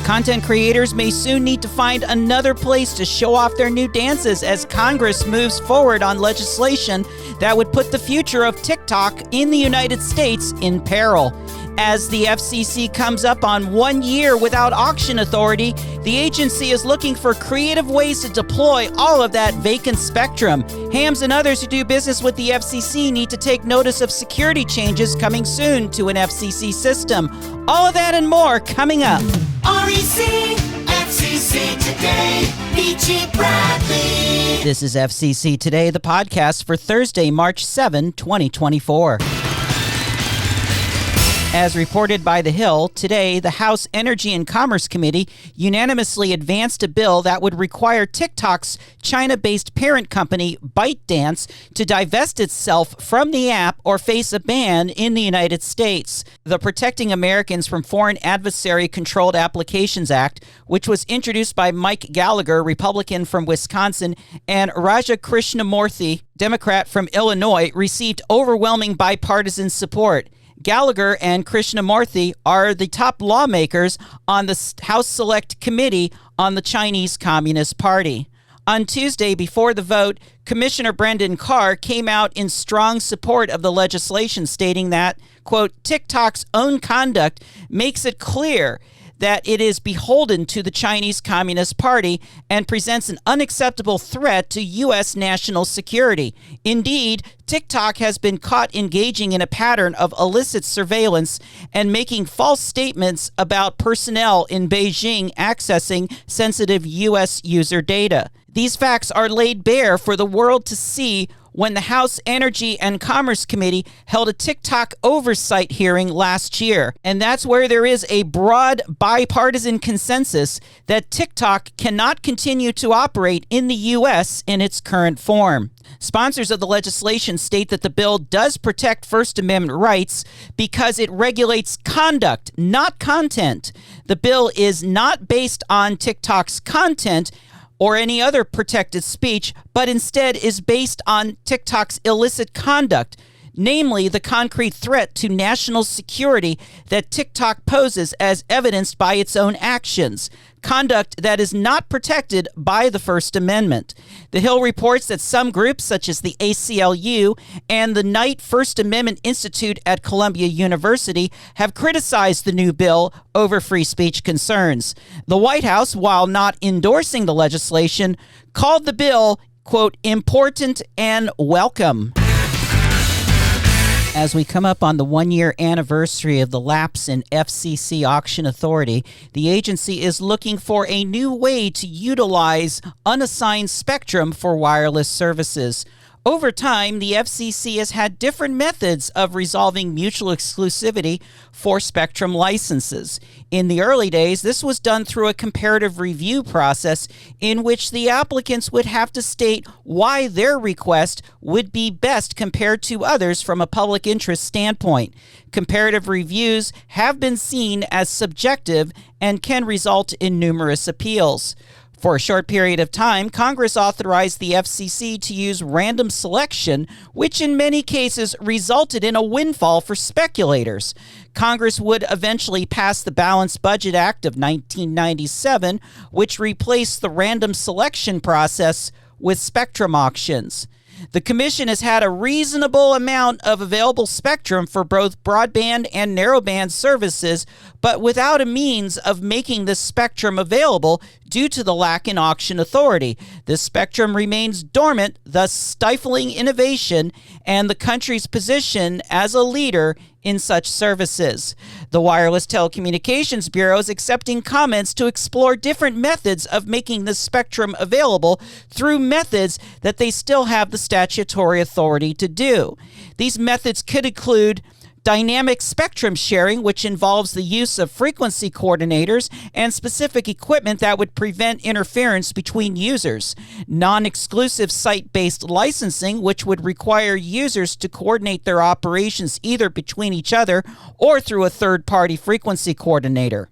Content creators may soon need to find another place to show off their new dances as Congress moves forward on legislation that would put the future of TikTok in the United States in peril. As the FCC comes up on 1 year without auction authority, the agency is looking for creative ways to deploy all of that vacant spectrum. Hams and others who do business with the FCC need to take notice of security changes coming soon to an FCC system. All of that and more coming up. REC, FCC Today, Peachy Bradley. This is FCC Today, the podcast for Thursday, March 7, 2024. As reported by The Hill, today the House Energy and Commerce Committee unanimously advanced a bill that would require TikTok's China-based parent company, ByteDance, to divest itself from the app or face a ban in the United States. The Protecting Americans from Foreign Adversary-Controlled Applications Act, which was introduced by Mike Gallagher, Republican from Wisconsin, and Raja Krishnamurthy, Democrat from Illinois, received overwhelming bipartisan support. Gallagher and Krishnamurthy are the top lawmakers on the House Select Committee on the Chinese Communist Party. On Tuesday, before the vote, Commissioner Brendan Carr came out in strong support of the legislation, stating that, quote, TikTok's own conduct makes it clear that it is beholden to the Chinese Communist Party and presents an unacceptable threat to U.S. national security. Indeed, TikTok has been caught engaging in a pattern of illicit surveillance and making false statements about personnel in Beijing accessing sensitive U.S. user data. These facts are laid bare for the world to see when the House Energy and Commerce Committee held a TikTok oversight hearing last year. And that's where there is a broad bipartisan consensus that TikTok cannot continue to operate in the U.S. in its current form. Sponsors of the legislation state that the bill does protect First Amendment rights because it regulates conduct, not content. The bill is not based on TikTok's content or any other protected speech, but instead is based on TikTok's illicit conduct, namely the concrete threat to national security that TikTok poses as evidenced by its own actions, conduct that is not protected by the First Amendment. The Hill reports that some groups, such as the ACLU and the Knight First Amendment Institute at Columbia University, have criticized the new bill over free speech concerns. The White House, while not endorsing the legislation, called the bill, quote, important and welcome. As we come up on the 1-year anniversary of the lapse in FCC auction authority, the agency is looking for a new way to utilize unassigned spectrum for wireless services. Over time, the FCC has had different methods of resolving mutual exclusivity for spectrum licenses. In the early days, this was done through a comparative review process in which the applicants would have to state why their request would be best compared to others from a public interest standpoint. Comparative reviews have been seen as subjective and can result in numerous appeals. For a short period of time, Congress authorized the FCC to use random selection, which in many cases resulted in a windfall for speculators. Congress would eventually pass the Balanced Budget Act of 1997, which replaced the random selection process with spectrum auctions. The Commission has had a reasonable amount of available spectrum for both broadband and narrowband services, but without a means of making this spectrum available due to the lack in auction authority. This spectrum remains dormant, thus stifling innovation and the country's position as a leader in such services. The Wireless Telecommunications Bureau is accepting comments to explore different methods of making this spectrum available through methods that they still have the statutory authority to do. These methods could include dynamic spectrum sharing, which involves the use of frequency coordinators and specific equipment that would prevent interference between users. Non-exclusive site-based licensing, which would require users to coordinate their operations either between each other or through a third-party frequency coordinator.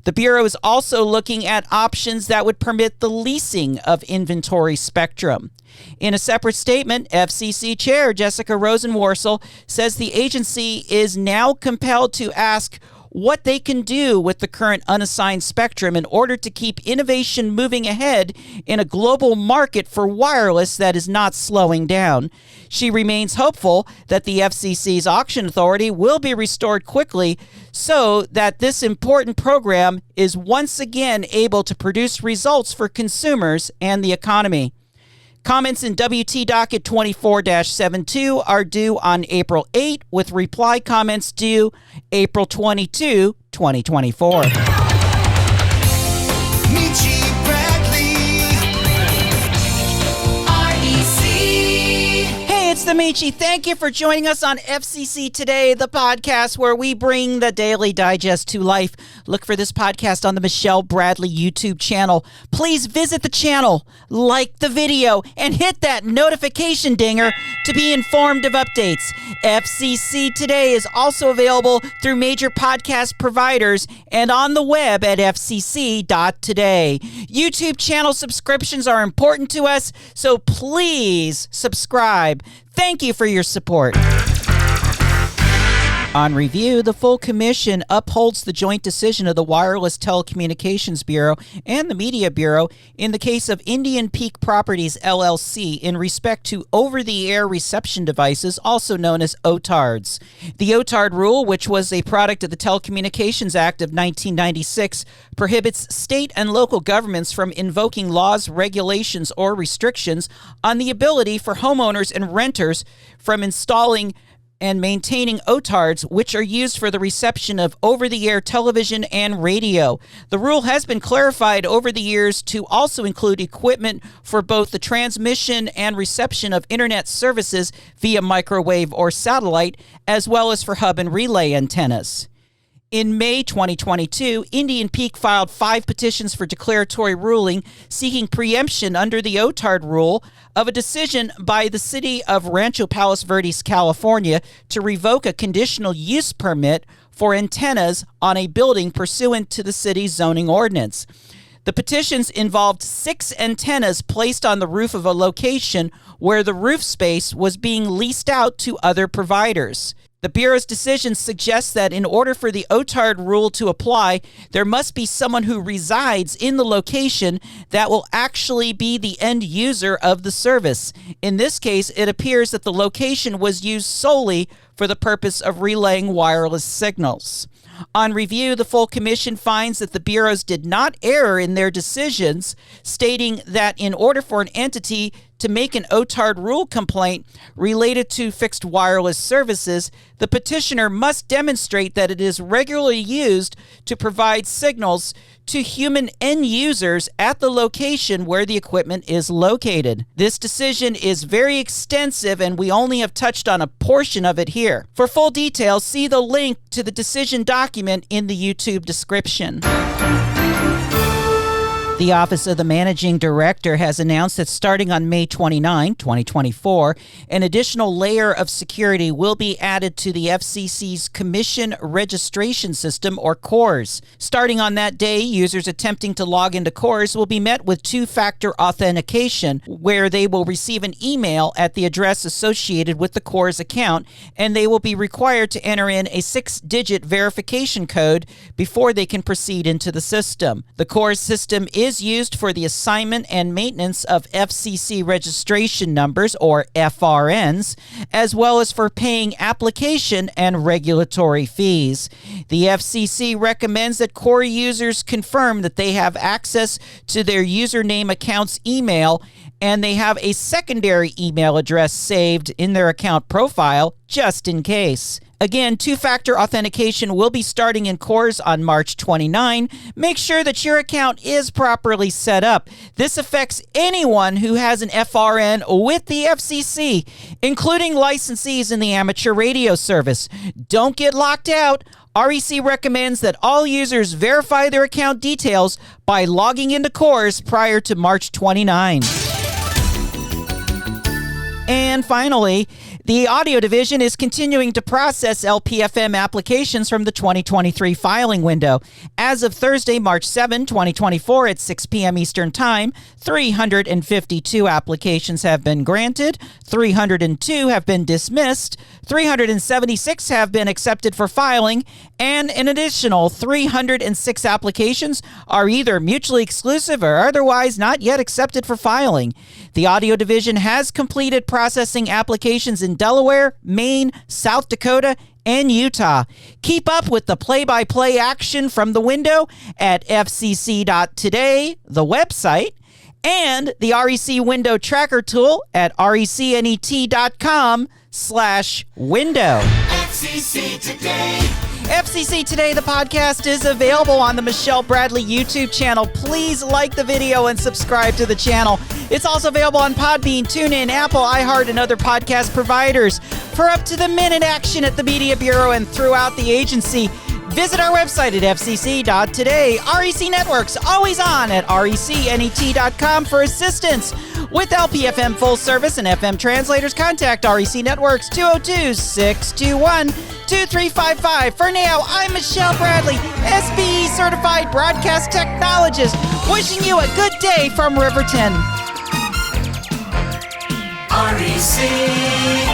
The Bureau is also looking at options that would permit the leasing of inventory spectrum. In a separate statement, FCC Chair Jessica Rosenworcel says the agency is now compelled to ask what they can do with the current unassigned spectrum in order to keep innovation moving ahead in a global market for wireless that is not slowing down. She remains hopeful that the FCC's auction authority will be restored quickly so that this important program is once again able to produce results for consumers and the economy. Comments in WT Docket 24-72 are due on April 8, with reply comments due April 22, 2024. It's the Michi. Thank you for joining us on FCC Today, the podcast where we bring the Daily Digest to life. Look for this podcast on the Michelle Bradley YouTube channel. Please visit the channel, like the video, and hit that notification dinger to be informed of updates. FCC Today is also available through major podcast providers and on the web at FCC.today. YouTube channel subscriptions are important to us, so please subscribe. Thank you for your support. On review, the full commission upholds the joint decision of the Wireless Telecommunications Bureau and the Media Bureau in the case of Indian Peak Properties, LLC, in respect to over-the-air reception devices, also known as OTARDs. The OTARD rule, which was a product of the Telecommunications Act of 1996, prohibits state and local governments from invoking laws, regulations, or restrictions on the ability for homeowners and renters from installing and maintaining OTARDs, which are used for the reception of over-the-air television and radio. The rule has been clarified over the years to also include equipment for both the transmission and reception of internet services via microwave or satellite, as well as for hub and relay antennas. In May 2022, Indian Peak filed 5 petitions for declaratory ruling seeking preemption under the OTARD rule of a decision by the city of Rancho Palos Verdes, California, to revoke a conditional use permit for antennas on a building pursuant to the city's zoning ordinance. The petitions involved 6 antennas placed on the roof of a location where the roof space was being leased out to other providers. The Bureau's decision suggests that in order for the OTARD rule to apply, there must be someone who resides in the location that will actually be the end user of the service. In this case, it appears that the location was used solely for the purpose of relaying wireless signals. On review, the full commission finds that the bureaus did not err in their decisions, stating that in order for an entity to make an OTARD rule complaint related to fixed wireless services, the petitioner must demonstrate that it is regularly used to provide signals to human end users at the location where the equipment is located. This decision is very extensive, and we only have touched on a portion of it here. For full details, see the link to the decision document in the YouTube description. The Office of the Managing Director has announced that starting on May 29, 2024, an additional layer of security will be added to the FCC's Commission Registration System, or CORS. Starting on that day, users attempting to log into CORS will be met with two-factor authentication, where they will receive an email at the address associated with the CORS account, and they will be required to enter in a 6-digit verification code before they can proceed into the system. The CORS system is used for the assignment and maintenance of FCC registration numbers, or FRNs, as well as for paying application and regulatory fees. The FCC recommends that core users confirm that they have access to their username account's email and they have a secondary email address saved in their account profile just in case. Again, two-factor authentication will be starting in CORS on March 29. Make sure that your account is properly set up. This affects anyone who has an FRN with the FCC, including licensees in the amateur radio service. Don't get locked out. REC recommends that all users verify their account details by logging into CORS prior to March 29. And finally, The audio division is continuing to process LPFM applications from the 2023 filing window. As of Thursday, March 7, 2024 at 6 p.m. Eastern Time, 352 applications have been granted, 302 have been dismissed, 376 have been accepted for filing, and an additional 306 applications are either mutually exclusive or otherwise not yet accepted for filing. The audio division has completed processing applications in Delaware, Maine, South Dakota, and Utah. Keep up with the play-by-play action from the window at FCC.today, the website, and the REC window tracker tool at recnet.com/window. FCC Today. FCC Today, the podcast, is available on the Michelle Bradley YouTube channel. Please like the video and subscribe to the channel. It's also available on Podbean, TuneIn, Apple, iHeart, and other podcast providers. For up-to-the-minute action at the Media Bureau and throughout the agency, visit our website at FCC.today. REC Networks, always on at recnet.com for assistance. With LPFM full service and FM translators, contact REC Networks 202-621-2355. For now, I'm Michelle Bradley, SBE Certified Broadcast Technologist, wishing you a good day from Riverton. REC.